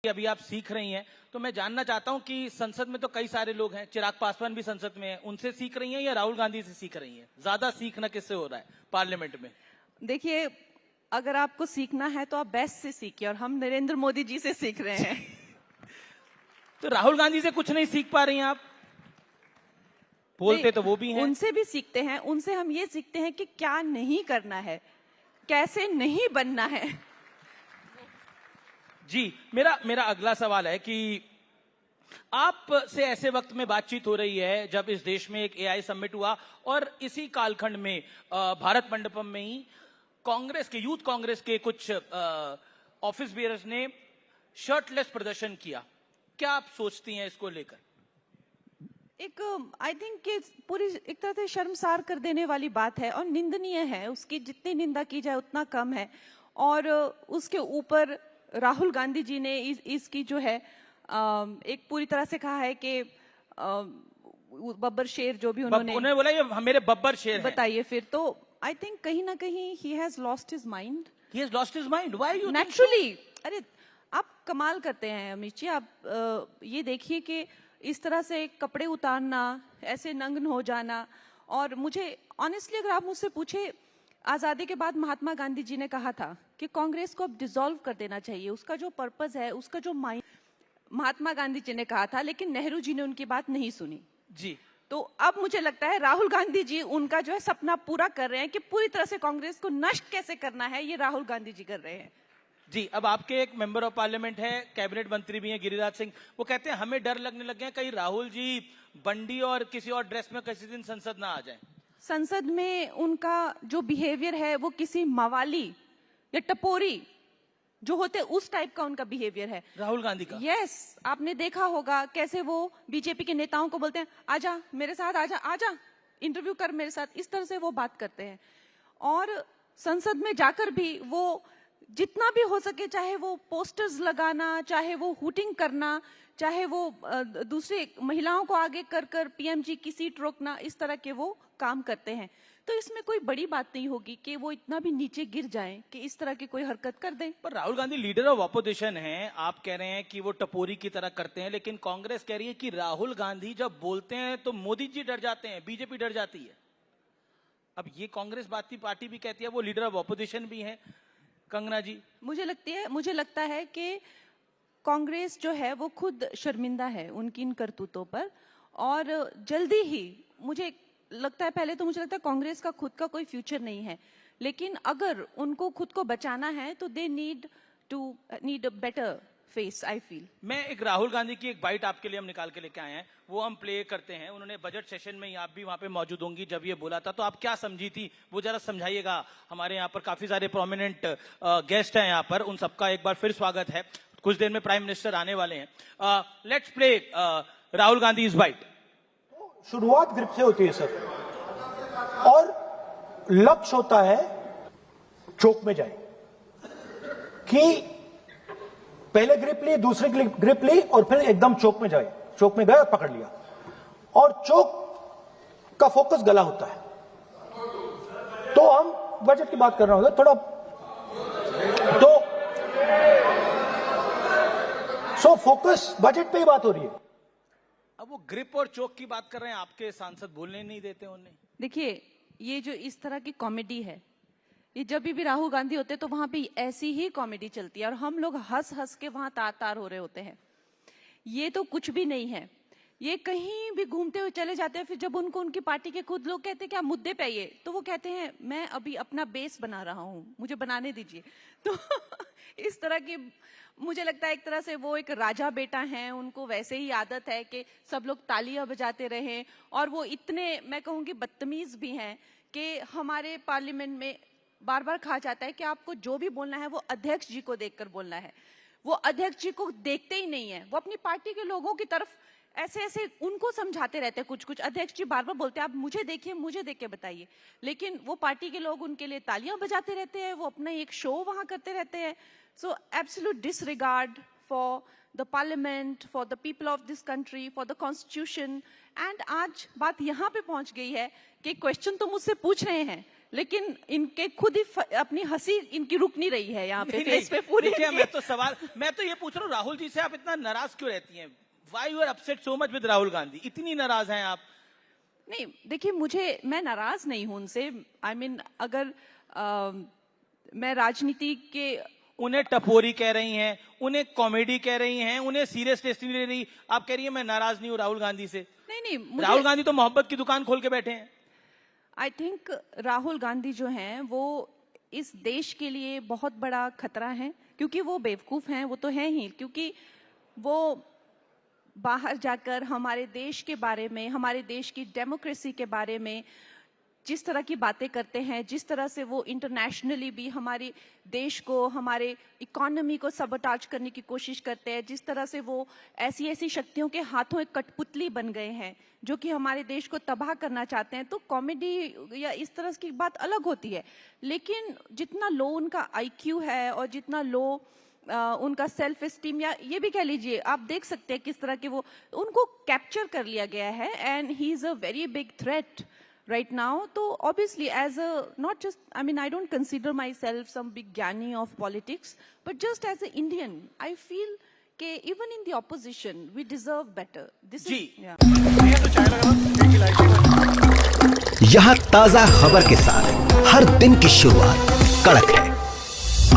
अभी आप सीख रही हैं, तो मैं जानना चाहता हूं कि संसद में तो कई सारे लोग हैं, चिराग पासवान भी संसद में हैं, उनसे सीख रही हैं या राहुल गांधी से सीख रही हैं? ज्यादा सीखना किससे हो रहा है पार्लियामेंट में? देखिए, अगर आपको सीखना है तो आप बेस्ट से सीखिए, और हम नरेंद्र मोदी जी से सीख रहे हैं। तो राहुल गांधी से कुछ नहीं सीख पा रही हैं आप? बोलते तो वो भी हैं। उनसे भी सीखते हैं, उनसे हम ये सीखते हैं कि क्या नहीं करना है, कैसे नहीं बनना है। जी, मेरा अगला सवाल है कि आप से ऐसे वक्त में बातचीत हो रही है जब इस देश में एक एआई समिट हुआ और इसी कालखंड में भारत मंडपम में ही कांग्रेस के, यूथ कांग्रेस के कुछ ऑफिस बेयर्स ने शर्टलेस प्रदर्शन किया। क्या आप सोचती हैं इसको लेकर? आई थिंक कि पूरी एक तरह से शर्मसार कर देने वाली बात है और निंदनीय है। उसकी जितनी निंदा की जाए उतना कम है। और उसके ऊपर राहुल गांधी जी ने इसकी जो है एक पूरी तरह से कहा है कि बब्बर शेर जो भी उन्होंने बोला ये मेरे बब्बर शेर बताइए। फिर तो आई थिंक कहीं ना कहीं he has lost his mind. He has lost his mind. Why you naturally अरे आप कमाल करते हैं अमित जी। आप ये देखिए कि इस तरह से कपड़े उतारना, ऐसे नंगन हो जाना। और मुझे ऑनेस्टली अगर आप मुझसे पूछे, आजादी के बाद महात्मा गांधी जी ने कहा था कि कांग्रेस को अब डिसॉल्व कर देना चाहिए, उसका जो पर्पस है, उसका जो माइंड, महात्मा गांधी जी ने कहा था, लेकिन नेहरू जी ने उनकी बात नहीं सुनी जी। तो अब मुझे लगता है राहुल गांधी जी उनका जो है सपना पूरा कर रहे हैं कि पूरी तरह से कांग्रेस को नष्ट कैसे करना है, ये राहुल गांधी जी कर रहे हैं। जी, अब आपके एक मेंबर ऑफ पार्लियामेंट है, कैबिनेट मंत्री भी हैं, गिरिराज सिंह, वो कहते हैं हमें डर लगने लग गया कहीं राहुल जी बंडी और किसी और ड्रेस में किसी दिन संसद ना आ जाए। संसद में उनका जो बिहेवियर है वो किसी मवाली या टपोरी जो होते उस टाइप का उनका बिहेवियर है राहुल गांधी का। यस, आपने देखा होगा कैसे वो बीजेपी के नेताओं को बोलते हैं आजा मेरे साथ, आजा आजा इंटरव्यू कर मेरे साथ, इस तरह से वो बात करते हैं। और संसद में जाकर भी वो जितना भी हो सके, चाहे वो पोस्टर्स लगाना, चाहे वो हुटिंग करना, चाहे वो दूसरे महिलाओं को आगे कर कर पीएमजी की सीट रोकना, इस तरह के वो काम करते हैं। तो इसमें कोई बड़ी बात नहीं होगी कि वो इतना भी नीचे गिर जाएं कि इस तरह की कोई हरकत कर दें। पर Rahul Gandhi leader of opposition हैं, आप कह रहे हैं कि वो टपोरी की तरह करते हैं, लेकिन कांग्रेस कह रही है कि राहुल गांधी जब बोलते हैं तो मोदी जी डर जाते हैं, बीजेपी डर जाती है। अब ये कांग्रेस बाती पार्टी भी कहती है वो लीडर ऑफ ऑपोजिशन भी है। कंगना जी, मुझे लगता है कि कांग्रेस जो है वो खुद शर्मिंदा है उनकी इन करतूतों पर। और जल्दी ही मुझे लगता है, पहले तो मुझे लगता है कांग्रेस का खुद का कोई फ्यूचर नहीं है, लेकिन अगर उनको खुद को बचाना है तो they need a better face, I feel. मैं एक राहुल गांधी की एक बाइट आपके लिए हम निकाल के लेके आए हैं, वो हम प्ले करते हैं। उन्होंने बजट सेशन में, आप भी वहां पे मौजूद होंगी जब ये बोला था, तो आप क्या समझी थी वो जरा समझाइएगा। हमारे यहाँ पर काफी सारे प्रोमिनेंट गेस्ट हैं यहाँ पर, उन सबका एक बार फिर स्वागत है। कुछ देर में प्राइम मिनिस्टर आने वाले हैं। Let's play Rahul Gandhi is bite. शुरुआत ग्रिप से होती है सर, और लक्ष्य होता है चोक में जाए, कि पहले ग्रिप ली, दूसरी ग्रिप ली और फिर एकदम चोक में जाए। चोक में गया और पकड़ लिया, और चोक का फोकस गला होता है। तो हम बजट की बात कर रहे होंगे थोड़ा, तो सो फोकस बजट पे ही बात हो रही है। अब वो ग्रिप और चोक की बात कर रहे हैं, आपके सांसद बोलने नहीं देते उन्हें। देखिए, ये जो इस तरह की कॉमेडी है, ये जब भी राहुल गांधी होते तो वहां पे ऐसी ही कॉमेडी चलती है और हम लोग हंस हंस के वहां तार तार हो रहे होते हैं। ये तो कुछ भी नहीं है, ये कहीं भी घूमते हुए चले जाते हैं। फिर जब उनको उनकी पार्टी के खुद लोग कहते हैं कि आप मुद्दे पे आइए, तो वो कहते हैं मैं अभी अपना बेस बना रहा हूं, मुझे बनाने दीजिए। तो इस तरह की, मुझे लगता है एक तरह से वो एक राजा बेटा हैं, उनको वैसे ही आदत है कि सब लोग तालियां बजाते रहें। और वो इतने, मैं कहूंगी, बदतमीज भी हैं कि हमारे पार्लियामेंट में बार बार कहा जाता है कि आपको जो भी बोलना है वो अध्यक्ष जी को देखकर बोलना है। वो अध्यक्ष जी को देखते ही नहीं है, वो अपनी पार्टी के लोगों की तरफ ऐसे ऐसे उनको समझाते रहते हैं कुछ कुछ। अध्यक्ष जी बार बार बोलते हैं आप मुझे देखिए, मुझे देख के बताइए, लेकिन वो पार्टी के लोग उनके लिए तालियां बजाते रहते हैं, वो अपना एक शो वहां करते रहते हैं। सो absolute disregard for the parliament, for the people of this country, for the constitution. And आज बात यहाँ पे पहुंच गई है कि क्वेश्चन तो मुझसे पूछ रहे हैं, लेकिन इनके खुद ही अपनी हंसी इनकी रुक नहीं रही है यहाँ पे नहीं, फेस पे नहीं, पूरी। देखिए, मैं तो ये पूछ रहा हूँ, राहुल जी से आप इतना नाराज क्यों रहती हैं? Why you are upset so much with Rahul Gandhi? इतनी नाराज हैं आप? नहीं, देखिए, मैं नाराज नहीं हूं उनसे। आई मीन अगर मैं राजनीति के, उन्हें टपोरी कह रही हैं, उन्हें कॉमेडी कह रही हैं, उन्हें सीरियस टेस्ट नहीं ले रही, आप कह रही हैं मैं नाराज नहीं हूँ राहुल गांधी से। नहीं, राहुल गांधी तो मोहब्बत की दुकान खोल के बैठे हैं। आई थिंक राहुल गांधी जो हैं वो इस देश के लिए बहुत बड़ा खतरा है, क्योंकि वो बेवकूफ हैं, वो तो हैं ही, क्योंकि वो बाहर जाकर हमारे देश के बारे में, हमारे देश की डेमोक्रेसी के बारे में जिस तरह की बातें करते हैं, जिस तरह से वो इंटरनेशनली भी हमारे देश को, हमारे इकोनॉमी को सबटाज करने की कोशिश करते हैं, जिस तरह से वो ऐसी ऐसी शक्तियों के हाथों एक कठपुतली बन गए हैं जो कि हमारे देश को तबाह करना चाहते हैं, तो कॉमेडी या इस तरह की बात अलग होती है। लेकिन जितना लो उनका आईक्यू है और जितना लो उनका सेल्फ एस्टीम, या ये भी कह लीजिए, आप देख सकते हैं किस तरह के वो, उनको कैप्चर कर लिया गया है and he is a very big threat right now. तो obviously as a, not just, I mean, I don't consider myself some big ज्ञानी of politics, but just as an Indian, I feel कि even in the opposition, we deserve better. This जी। is, yeah. यहाँ ताजा खबर के साथ हर दिन की शुरुआत कड़क है।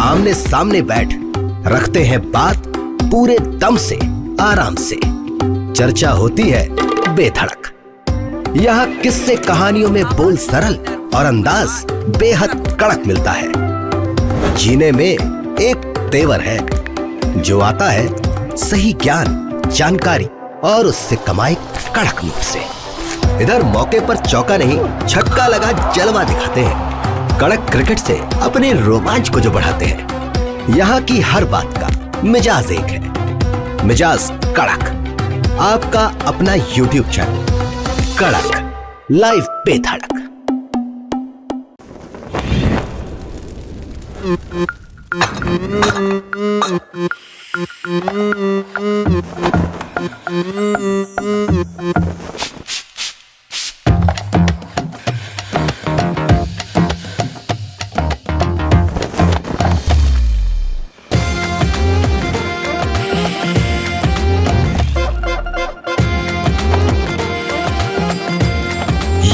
आमने सामने बैठ रखते हैं बात पूरे दम से, आराम से। चर्चा होती है बेधड़क। यहाँ किस्से कहानियों में बोल सरल और अंदाज बेहद कड़क मिलता है। जीने में एक तेवर है जो आता है सही ज्ञान, जानकारी और उससे कमाई कड़क नोट से। इधर मौके पर चौका नहीं, छक्का लगा जलवा दिखाते हैं। कड़क क्रिकेट से अपने रोमांच को जो बढ़ाते हैं। यहाँ की हर बात का मिजाज एक है, मिजाज कड़क। आपका अपना YouTube चैनल कड़क लाइव बेधड़क।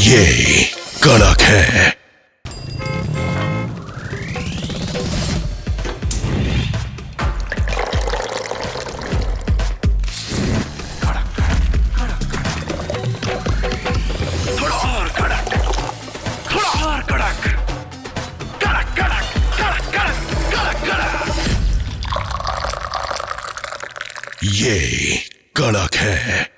ये कड़क है। थोड़ा और कड़क, थोड़ा और कड़क, कड़क कड़क कड़क कड़क कड़क कड़क। ये कड़क है।